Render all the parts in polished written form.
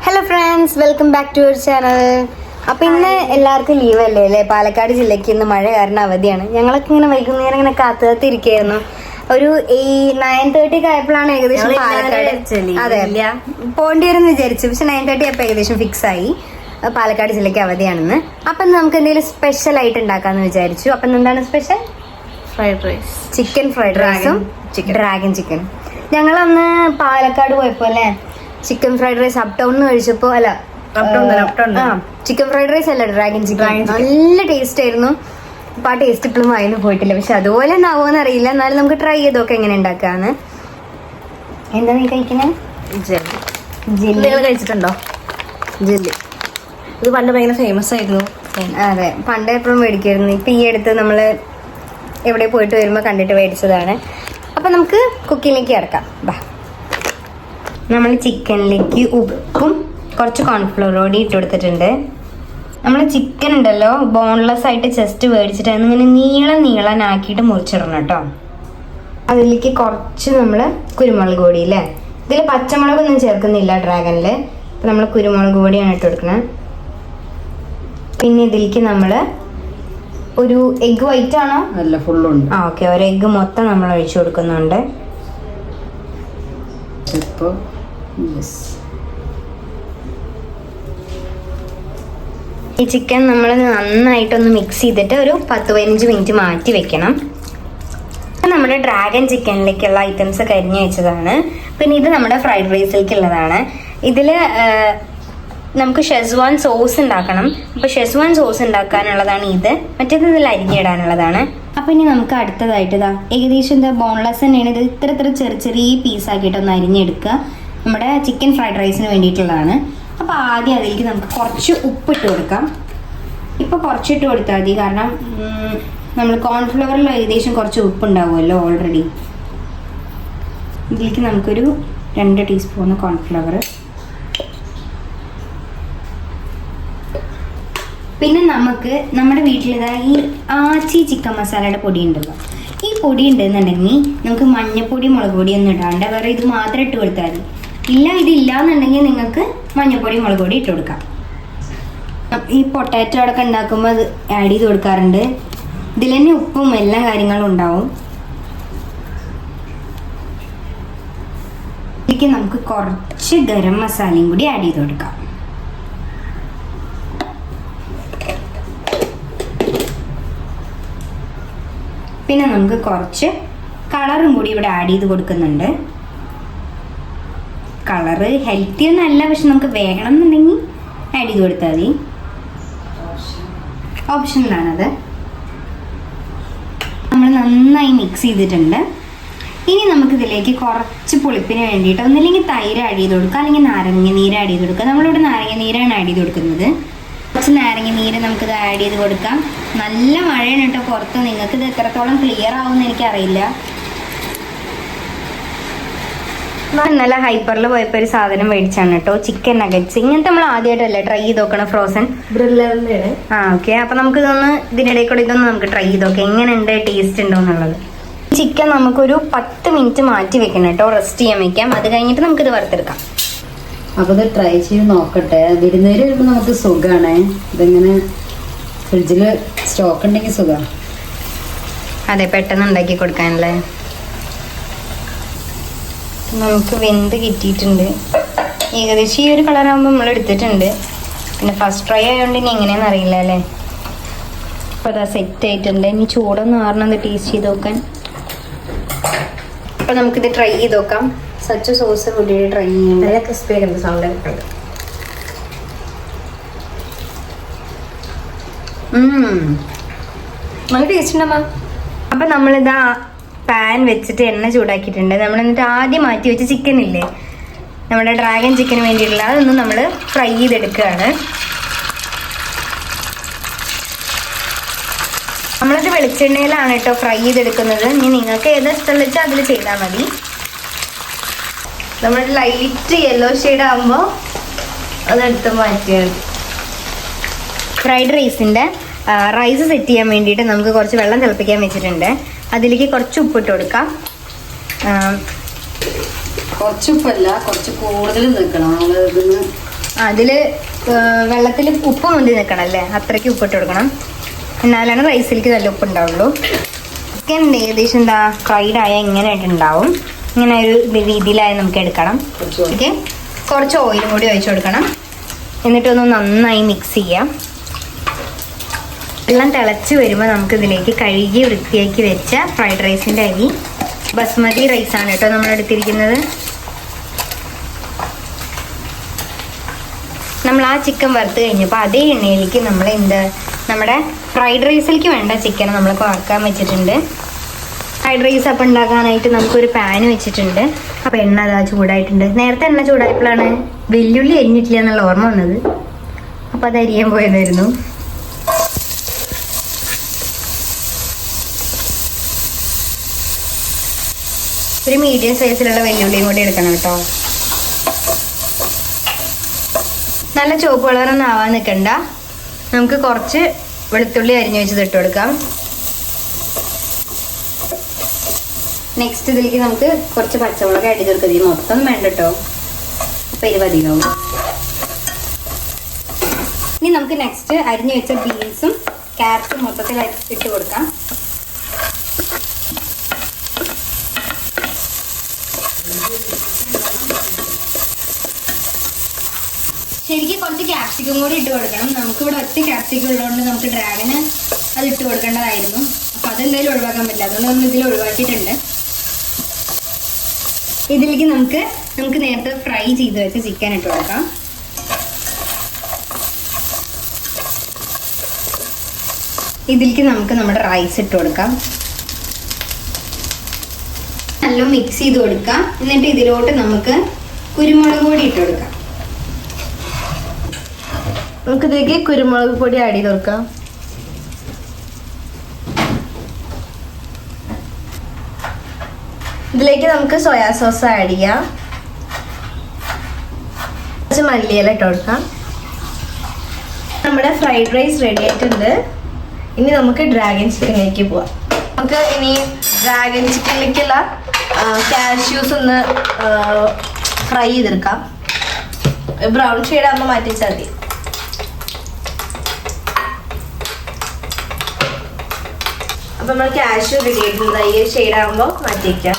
Hello friends, welcome back to your channel. അപ്പൊ ഇന്ന് എല്ലാവർക്കും ലീവ് അല്ലേ? പാലക്കാട് ജില്ലയ്ക്ക് ഇന്ന് മഴ കാരണം അവധിയാണ്. ഞങ്ങളൊക്കെ ഇങ്ങനെ വൈകുന്നേരം ഇങ്ങനെ കാത്തിരിക്കായിരുന്നു. ഒരു 9:30 ആയപ്പോഴാണ് ഏകദേശം പാലക്കാട് പോകേണ്ടി വരും വിചാരിച്ചു. പക്ഷെ 9:30 ആയപ്പോൾ ഏകദേശം ഫിക്സ് ആയി പാലക്കാട് ജില്ലയ്ക്ക് അവധിയാണെന്ന്. അപ്പൊ നമുക്ക് എന്തെങ്കിലും സ്പെഷ്യൽ ആയിട്ട് ഉണ്ടാക്കാന്ന് വിചാരിച്ചു. അപ്പൊ എന്താണ് special? Fried rice, chicken fried റൈസും ഡ്രാഗൺ ചിക്കൻ. ഞങ്ങളന്ന് പാലക്കാട് പോയപ്പോ അല്ലേ chicken fried rice uptown കഴിച്ചപ്പോ ചിക്കൻ ഫ്രൈഡ് റൈസ് അല്ല ഡ്രാഗൺ ചിക്കൻ, നല്ല ടേസ്റ്റ് ആയിരുന്നു. അപ്പൊ ആ ടേസ്റ്റ് ഇപ്പോഴും വായിന്ന് പോയിട്ടില്ല. പക്ഷെ അതുപോലെ ഒന്നാവോന്ന് അറിയില്ല. എന്നാലും നമുക്ക് ട്രൈ ചെയ്തൊക്കെ എങ്ങനെ ഉണ്ടാക്കാന്ന്. എന്താ നീ കഴിക്കുന്നത്? ജെല്ലി കഴിച്ചിട്ടുണ്ടോ? ജെല്ലി ഇത് പണ്ട് ഭയങ്കര ഫേമസ് ആയിരുന്നു. അതെ, പണ്ട് എപ്പോഴും മേടിക്കായിരുന്നു. ഇപ്പൊ ഈ അടുത്ത് നമ്മള് എവിടെ പോയിട്ട് വരുമ്പോ കണ്ടിട്ട് മേടിച്ചതാണ്. അപ്പൊ നമുക്ക് കുക്കിങ്ങിലേക്ക് കിടക്കാം. നമ്മൾ ചിക്കനിലേക്ക് ഉപ്പും കുറച്ച് കോൺഫ്ലവർ പൊടി ഇട്ട് കൊടുത്തിട്ടുണ്ട്. നമ്മൾ ചിക്കൻ ഉണ്ടല്ലോ ബോൺലെസ് ആയിട്ട് ജസ്റ്റ് മേടിച്ചിട്ട് അതിങ്ങനെ നീളനാക്കിയിട്ട് മുറിച്ചിടണം കേട്ടോ. അതിലേക്ക് കുറച്ച് നമ്മൾ കുരുമുളക് പൊടി അല്ലേ, ഇതിൽ പച്ചമുളകൊന്നും ചേർക്കുന്നില്ല ഡ്രാഗണിൽ. അപ്പം നമ്മൾ കുരുമുളക് പൊടിയാണ് ഇട്ട് കൊടുക്കുന്നത്. പിന്നെ ഇതിലേക്ക് നമ്മൾ ഒരു എഗ് വൈറ്റ് ആണോ? അല്ല, ഫുള്ളുണ്ട്. ഓക്കെ, ഒരു എഗ് മൊത്തം നമ്മൾ ഒഴിച്ചു കൊടുക്കുന്നുണ്ട്. ഈ ചിക്കൻ നമ്മൾ നന്നായിട്ടൊന്ന് മിക്സ് ചെയ്തിട്ട് ഒരു 10-15 മിനിറ്റ് മാറ്റി വെക്കണം. നമ്മുടെ ഡ്രാഗൺ ചിക്കനിലേക്കുള്ള ഐറ്റംസ് ഒക്കെ അരിഞ്ഞു വെച്ചതാണ്. പിന്നെ ഇത് നമ്മുടെ ഫ്രൈഡ് റൈസിലേക്കുള്ളതാണ്. ഇതിൽ നമുക്ക് ഷെസ്വാൻ സോസ് ഉണ്ടാക്കണം. അപ്പോൾ ഷെസ്വാൻ സോസ് ഉണ്ടാക്കാനുള്ളതാണ് ഇത്. മറ്റേത് ഇതിൽ അരിഞ്ഞിടാനുള്ളതാണ്. അപ്പം ഇനി നമുക്ക് അടുത്തതായിട്ട് ഇതാ ഏകദേശം ബോൺലെസ് തന്നെയാണ്. ഇത് ഇത്ര ചെറിയ പീസാക്കിയിട്ടൊന്ന് അരിഞ്ഞെടുക്കുക. നമ്മുടെ ചിക്കൻ ഫ്രൈഡ് റൈസിന് വേണ്ടിയിട്ടുള്ളതാണ്. അപ്പോൾ ആദ്യം അതിലേക്ക് നമുക്ക് കുറച്ച് ഉപ്പിട്ട് കൊടുക്കാം. ഇപ്പോൾ കുറച്ചിട്ട് കൊടുത്താൽ മതി, കാരണം നമ്മൾ കോൺഫ്ലവറിൽ ഏകദേശം കുറച്ച് ഉപ്പുണ്ടാവുമല്ലോ ഓൾറെഡി. ഇതിലേക്ക് നമുക്കൊരു 2 ടീസ്പൂൺ കോൺഫ്ലവർ. പിന്നെ നമുക്ക് നമ്മുടെ വീട്ടിലിതാ ഈ ആച്ചി ചിക്കൻ മസാലയുടെ പൊടി ഉണ്ടല്ലോ, ഈ പൊടി ഉണ്ടെന്നുണ്ടെങ്കിൽ നമുക്ക് മഞ്ഞപ്പൊടി മുളക് പൊടി ഒന്നും ഇടാണ്ട് വേറെ ഇത് മാത്രം ഇട്ട് കൊടുത്താൽ മതി. ഇതില്ല എന്നുണ്ടെങ്കിൽ നിങ്ങൾക്ക് മഞ്ഞപ്പൊടി മുളക് പൊടി ഇട്ട് കൊടുക്കാം. ഈ പൊട്ടാറ്റോ അടക്കം ഉണ്ടാക്കുമ്പോൾ അത് ആഡ് ചെയ്ത് കൊടുക്കാറുണ്ട്. ഇതിൽ തന്നെ ഉപ്പും എല്ലാ കാര്യങ്ങളും ഉണ്ടാവും. ഇതിലേക്ക് നമുക്ക് കുറച്ച് ഗരം മസാലയും കൂടി ആഡ് ചെയ്ത് കൊടുക്കാം. പിന്നെ നമുക്ക് കുറച്ച് കളറും കൂടി ഇവിടെ ആഡ് ചെയ്ത് കൊടുക്കുന്നുണ്ട്. കളറ് ഹെൽത്തി ഒന്നല്ല, പക്ഷെ നമുക്ക് വേണം എന്നുണ്ടെങ്കിൽ ആഡ് ചെയ്ത് കൊടുത്താൽ മതി. ഓപ്ഷനിലാണത്. നമ്മൾ നന്നായി മിക്സ് ചെയ്തിട്ടുണ്ട്. ഇനി നമുക്കിതിലേക്ക് കുറച്ച് പുളിപ്പിന് വേണ്ടിയിട്ട് ഒന്നില്ലെങ്കിൽ തൈര് ആഡ് ചെയ്ത് കൊടുക്കുക, അല്ലെങ്കിൽ നാരങ്ങ നീര് ആഡ് ചെയ്ത് കൊടുക്കുക. നമ്മളിവിടെ നാരങ്ങ നീരാണ് ആഡ് ചെയ്ത് കൊടുക്കുന്നത്. കുറച്ച് നാരങ്ങ നീര് നമുക്കിത് ആഡ് ചെയ്ത് കൊടുക്കാം. നല്ല മഴയാണ് കേട്ടോ പുറത്ത്. നിങ്ങൾക്ക് ഇത് എത്രത്തോളം ക്ലിയർ ആവുമെന്ന് എനിക്കറിയില്ല. ഇന്നലെ ഹൈപ്പറിൽ പോയപ്പോൾ ഒരു സാധനം മേടിച്ചാണ് കേട്ടോ, ചിക്കൻ നഗറ്റ്സ്. ഇങ്ങനത്തെ നമ്മൾ ആദ്യമായിട്ടല്ലേ ട്രൈ ചെയ്ത് നോക്കണം, ഫ്രോസൺ ബ്രില്ലറിന്റെ. ഓക്കെ. അപ്പൊ നമുക്ക് ഇതിനിടയിൽ കൂടെ ഇതൊന്ന് നമുക്ക് ട്രൈ ചെയ്ത് നോക്കാം എങ്ങനെയുണ്ട്, ടേസ്റ്റ് ഉണ്ടോ എന്നുള്ളത്. ചിക്കൻ നമുക്കൊരു 10 മിനിറ്റ് മാറ്റി വെക്കണം കേട്ടോ, റെസ്റ്റ് ചെയ്യാൻ വെക്കാം. അത് കഴിഞ്ഞിട്ട് നമുക്കിത് വറുത്തെടുക്കാം. അപ്പൊ ഇത് ട്രൈ ചെയ്ത് നോക്കട്ടെ. വിരുന്നേര് വരുമ്പോൾ നമുക്ക് സുഖമാണ്. ഇതിങ്ങനെ ഫ്രിഡ്ജില് സ്റ്റോക്ക് ഉണ്ടെങ്കിൽ സുഖമാണ്. അതെ, പെട്ടെന്ന് ഉണ്ടാക്കി കൊടുക്കാനല്ലേ. നമുക്ക് വെന്ത് കിട്ടിയിട്ടുണ്ട്. ഏകദേശം ഈ ഒരു കളറാകുമ്പോൾ നമ്മൾ എടുത്തിട്ടുണ്ട്. പിന്നെ ഫസ്റ്റ് ട്രൈ ആയതുകൊണ്ട് ഇനി എങ്ങനെയാണെന്ന് അറിയില്ല അല്ലേ. അപ്പോൾ അതാ സെറ്റ് ആയിട്ടുണ്ട്. ഇനി ചൂടൊന്നും മാറണമെന്ന് ടേസ്റ്റ് ചെയ്ത് നോക്കാൻ. അപ്പോൾ നമുക്കിത് ട്രൈ ചെയ്ത് നോക്കാം. സച്ച് സോസ് കൂട്ടിയിട്ട് ട്രൈ ചെയ്യുന്നത് നല്ല ക്രിസ്പി ആയിട്ട് സൗണ്ട് ഒക്കെ ഉണ്ട്. നല്ല ടേസ്റ്റ് ഉണ്ടമ്മ. അപ്പം നമ്മളിതാ പാൻ വെച്ചിട്ട് എണ്ണ ചൂടാക്കിയിട്ടുണ്ട്. നമ്മൾ എന്നിട്ട് ആദ്യം മാറ്റി വെച്ച ചിക്കൻ ഇല്ലേ, നമ്മുടെ ഡ്രാഗൺ ചിക്കന് വേണ്ടിയിട്ടുള്ള അതൊന്ന് നമ്മൾ ഫ്രൈ ചെയ്തെടുക്കുകയാണ്. നമ്മളത് വെളിച്ചെണ്ണയിലാണ് കേട്ടോ ഫ്രൈ ചെയ്തെടുക്കുന്നത്. ഇനി നിങ്ങൾക്ക് ഏതാ ഇഷ്ടം വെച്ചാൽ അതിൽ ചെയ്താൽ മതി. നമ്മൾ ലൈറ്റ് യെല്ലോ ഷെയ്ഡ് ആകുമ്പോൾ അതെടുത്ത് മാറ്റിയാണ്. ഫ്രൈഡ് റൈസിൻ്റെ റൈസ് സെറ്റ് ചെയ്യാൻ വേണ്ടിയിട്ട് നമുക്ക് കുറച്ച് വെള്ളം തിളപ്പിക്കാൻ വെച്ചിട്ടുണ്ട്. അതിലേക്ക് കുറച്ച് ഉപ്പിട്ട് കൊടുക്കാം. കുറച്ച് ഉപ്പല്ല, കുറച്ച് കൂടുതൽ നിൽക്കണം. നമ്മൾ ഇതിന് അതിൽ വെള്ളത്തിൽ ഉപ്പ് മുന്തി നിൽക്കണം അല്ലേ, അത്രയ്ക്ക് ഉപ്പിട്ട് കൊടുക്കണം. എന്നാലാണ് റൈസിലേക്ക് നല്ല ഉപ്പ് ഉണ്ടാവുള്ളൂ. ചിക്കൻ ഏകദേശം എന്താ ഫ്രൈഡ് ആയാൽ ഇങ്ങനെയായിട്ടുണ്ടാവും. ഇങ്ങനെ ഒരു രീതിയിലായി നമുക്ക് എടുക്കണം. ഓക്കെ, കുറച്ച് ഓയിലും കൂടി ഒഴിച്ചു കൊടുക്കണം. എന്നിട്ടൊന്ന് നന്നായി മിക്സ് ചെയ്യാം. വെള്ളം തിളച്ച് വരുമ്പോൾ നമുക്ക് ഇതിലേക്ക് കഴുകി വൃത്തിയാക്കി വെച്ച ഫ്രൈഡ് റൈസിൻ്റെ അരി, ബസ്മതി റൈസാണ് കേട്ടോ നമ്മൾ എടുത്തിരിക്കുന്നത്. നമ്മൾ ആ ചിക്കൻ വറുത്ത് കഴിഞ്ഞപ്പോൾ അതേ എണ്ണയിലേക്ക് നമ്മൾ നമ്മുടെ ഫ്രൈഡ് റൈസിലേക്ക് വേണ്ട ചിക്കൻ നമ്മൾ വറക്കാൻ വെച്ചിട്ടുണ്ട്. ഫ്രൈഡ് റൈസ് അപ്പം ഉണ്ടാക്കാനായിട്ട് നമുക്കൊരു പാൻ വെച്ചിട്ടുണ്ട്. അപ്പം എണ്ണ അതാ ചൂടായിട്ടുണ്ട്. നേരത്തെ എണ്ണ ചൂടായപ്പോഴാണ് വെല്ലുള്ളി അരിഞ്ഞിട്ടില്ല എന്നുള്ള ഓർമ്മ വന്നത്. അപ്പം അത് അരിയാൻ പോയതായിരുന്നു. ഒരു മീഡിയം സൈസിലുള്ള വെല്ലുള്ളിയും കൂടി എടുക്കണം കേട്ടോ. നല്ല ചുവപ്പ് കളറൊന്നും ആവാൻ നിൽക്കണ്ട. നമുക്ക് കുറച്ച് വെളുത്തുള്ളി അരിഞ്ഞു വെച്ചത് ഇട്ട് കൊടുക്കാം. നെക്സ്റ്റ് ഇതിലേക്ക് നമുക്ക് കുറച്ച് പച്ചമുളക് ആഡ് ചെയ്ത് കൊടുക്കാം. ഇത് മൊത്തം വേണ്ട കേട്ടോ, അപ്പം ഇരുപതിനാവും. ഇനി നമുക്ക് നെക്സ്റ്റ് അരിഞ്ഞു വെച്ച ബീൻസും ക്യാരറ്റും മൊത്തത്തിൽ ഇട്ട് കൊടുക്കാം. ശരിക്കും കുറച്ച് ക്യാപ്സിക്കം കൂടി ഇട്ട് കൊടുക്കണം. നമുക്കിവിടെ ഒറ്റ ക്യാപ്സിക്കം ഉള്ളതുകൊണ്ട് നമുക്ക് ഡ്രാഗന് അത് ഇട്ട് കൊടുക്കേണ്ടതായിരുന്നു. അപ്പം അതെന്തായാലും ഒഴിവാക്കാൻ പറ്റില്ല, അതുകൊണ്ട് നമ്മൾ ഇതിൽ ഒഴിവാക്കിയിട്ടുണ്ട്. ഇതിലേക്ക് നമുക്ക് നേരത്തെ ഫ്രൈ ചെയ്ത് വെച്ച ചിക്കൻ ഇട്ട് കൊടുക്കാം. ഇതിലേക്ക് നമുക്ക് നമ്മുടെ റൈസ് ഇട്ട് കൊടുക്കാം. നല്ല മിക്സ് ചെയ്ത് കൊടുക്കാം. എന്നിട്ട് ഇതിലോട്ട് നമുക്ക് കുരുമുളക് പൊടി ഇട്ട് കൊടുക്കാം. നമുക്കിതിലേക്ക് കുരുമുളക് പൊടി ആഡ് ചെയ്ത് കൊടുക്കാം. ഇതിലേക്ക് നമുക്ക് സോയാ സോസ് ആഡ് ചെയ്യാം. കുറച്ച് മല്ലിയില ഇട്ട് കൊടുക്കാം. നമ്മുടെ ഫ്രൈഡ് റൈസ് റെഡി ആയിട്ടുണ്ട്. ഇനി നമുക്ക് ഡ്രാഗൺ ചിക്കനിലേക്ക് പോവാം. നമുക്ക് ഇനി ഡ്രാഗൺ ചിക്കനിലേക്കുള്ള കാഷ്യൂസ് ഒന്ന് ഫ്രൈ ചെയ്തെടുക്കാം. ബ്രൗൺ ഷെയ്ഡ് ആകുമ്പോൾ മാറ്റി വെച്ചാൽ മതി. അപ്പം നമ്മൾ കാഷ്യൂ റെഡി ആയിട്ടുണ്ട്. ഈ ഷെയ്ഡ് ആകുമ്പോൾ മാറ്റി വയ്ക്കാം.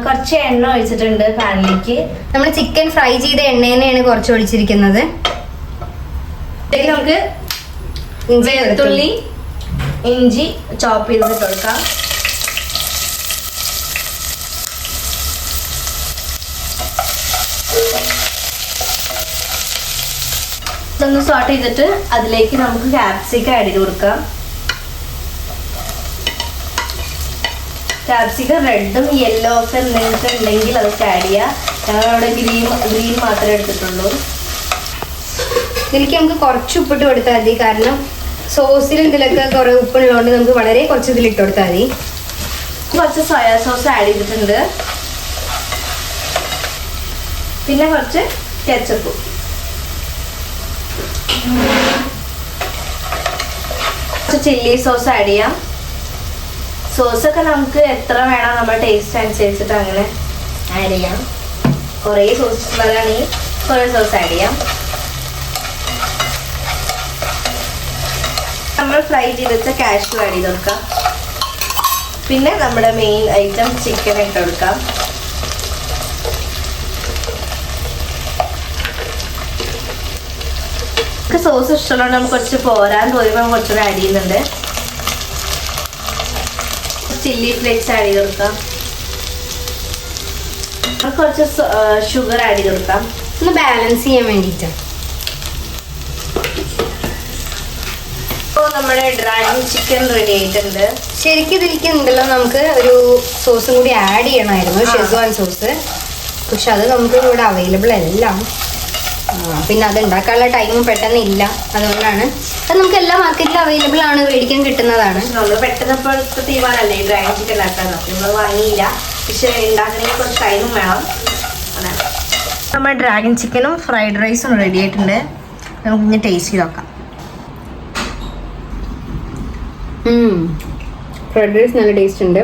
കുറച്ച് എണ്ണ ഒഴിച്ചിട്ടുണ്ട് പാനിലേക്ക്. നമ്മൾ ചിക്കൻ ഫ്രൈ ചെയ്ത എണ്ണ തന്നെയാണ് കുറച്ച് ഒഴിച്ചിരിക്കുന്നത്. ഇതിലേക്ക് നമുക്ക് വെളുത്തുള്ളി ഇഞ്ചി ചോപ്പ് ചെയ്തിട്ട് കൊടുക്കാം. ഇതൊന്ന് സോട്ട് ചെയ്തിട്ട് അതിലേക്ക് നമുക്ക് ക്യാപ്സിക്കം ആഡ് ചെയ്ത് കൊടുക്കാം. ക്യാപ്സിക്കം റെഡും യെല്ലോ ഒക്കെ നിങ്ങൾക്ക് ഉണ്ടെങ്കിൽ അതൊക്കെ ആഡ് ചെയ്യുക. ഞങ്ങളവിടെ ഗ്രീൻ മാത്രമേ എടുത്തിട്ടുള്ളൂ. ഇതിലേക്ക് നമുക്ക് കുറച്ച് ഉപ്പിട്ട് കൊടുത്താൽ മതി. കാരണം സോസിലും ഇതിലൊക്കെ കുറേ ഉപ്പുള്ളതുകൊണ്ട് നമുക്ക് വളരെ കുറച്ച് ഇതിലിട്ട് കൊടുത്താൽ മതി. കുറച്ച് സോയാ സോസ് ആഡ് ചെയ്തിട്ടുണ്ട്. പിന്നെ കുറച്ച് കെച്ചപ്പും. കുറച്ച് ചില്ലി സോസ് ആഡ് ചെയ്യാം. സോസൊക്കെ നമുക്ക് എത്ര വേണം നമ്മുടെ ടേസ്റ്റ് അനുസരിച്ചിട്ട് അങ്ങനെ ആഡ് ചെയ്യാം. കുറേ സോസ് ഉള്ളതാണെങ്കിൽ കുറേ സോസ് ആഡ് ചെയ്യാം. നമ്മൾ ഫ്രൈ ചെയ്ത് വെച്ച കാഷ്യൂ ആഡ് ചെയ്ത് കൊടുക്കാം. പിന്നെ നമ്മുടെ മെയിൻ ഐറ്റം ചിക്കൻ ഇട്ട് കൊടുക്കാം. സോസ് ഇഷ്ടമുള്ളതുകൊണ്ട് നമുക്ക് കുറച്ച് പോരാൻ തോന്നുമ്പോൾ കുറച്ചുകൂടെ ആഡ് ചെയ്യുന്നുണ്ട്. ചില്ലി ഫ്ലേക്സ് ആഡ് ചെയ്ത് കൊടുക്കാം. കുറച്ച് ഷുഗർ ആഡ് ചെയ്ത് കൊടുക്കാം, ഒന്ന് ബാലൻസ് ചെയ്യാൻ വേണ്ടിയിട്ട്. ഇപ്പോൾ നമ്മുടെ ഡ്രാഗൺ ചിക്കൻ റെഡി ആയിട്ടുണ്ട്. ശരിക്കും ഇതിലേക്ക് ഉണ്ടല്ലോ നമുക്ക് ഒരു സോസും കൂടി ആഡ് ചെയ്യണമായിരുന്നു, ഷെസ്വാൻ സോസ്. പക്ഷെ അത് നമുക്ക് ഇവിടെ അവൈലബിൾ അല്ല. പിന്നെ അത് ഉണ്ടാക്കാനുള്ള ടൈമും പെട്ടെന്ന് ഇല്ല. അതുകൊണ്ടാണ് അത് നമുക്ക് എല്ലാ മാർക്കറ്റിലും അവൈലബിൾ ആണ്, മേടിക്കാൻ കിട്ടുന്നതാണ്. നമ്മൾ പെട്ടെന്ന് ഇപ്പോഴത്തെ തീരുമാനമല്ലേ ഈ ഡ്രാഗൺ ചിക്കൻ ഉണ്ടാക്കാൻ. നമ്മൾ വാങ്ങിയില്ല, പക്ഷെ ഉണ്ടാക്കണമെങ്കിൽ കുറച്ച് ടൈമും വേണം. അതാണ് നമ്മുടെ ഡ്രാഗൺ ചിക്കനും ഫ്രൈഡ് റൈസും റെഡി ആയിട്ടുണ്ട്. നമുക്ക് ഇനി ടേസ്റ്റ് ചെയ്ത് നോക്കാം. ഫ്രൈഡ് റൈസ് നല്ല ടേസ്റ്റ് ഉണ്ട്.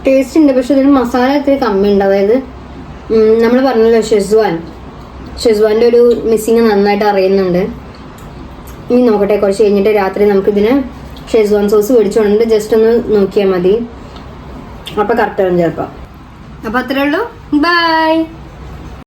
ടേസ്റ്റ് ഉണ്ട്, പക്ഷെ ഇതിന് മസാല ഇത്തിരി കമ്മിയുണ്ട്. അതായത് നമ്മൾ പറഞ്ഞല്ലോ ഷെസ്വാൻ്റെ ഒരു മിസ്സിങ് നന്നായിട്ട് അറിയുന്നുണ്ട്. ഇനി നോക്കട്ടെ, കുറച്ച് കഴിഞ്ഞിട്ട് രാത്രി നമുക്കിതിന് ഷെസ്വാൻ സോസ് മേടിച്ചുകൊണ്ട് ജസ്റ്റ് ഒന്ന് നോക്കിയാൽ മതി. അപ്പോൾ കറക്റ്റ് ആവും ചിലപ്പോൾ. അപ്പോൾ അത്രേ ഉള്ളൂ. ബൈ.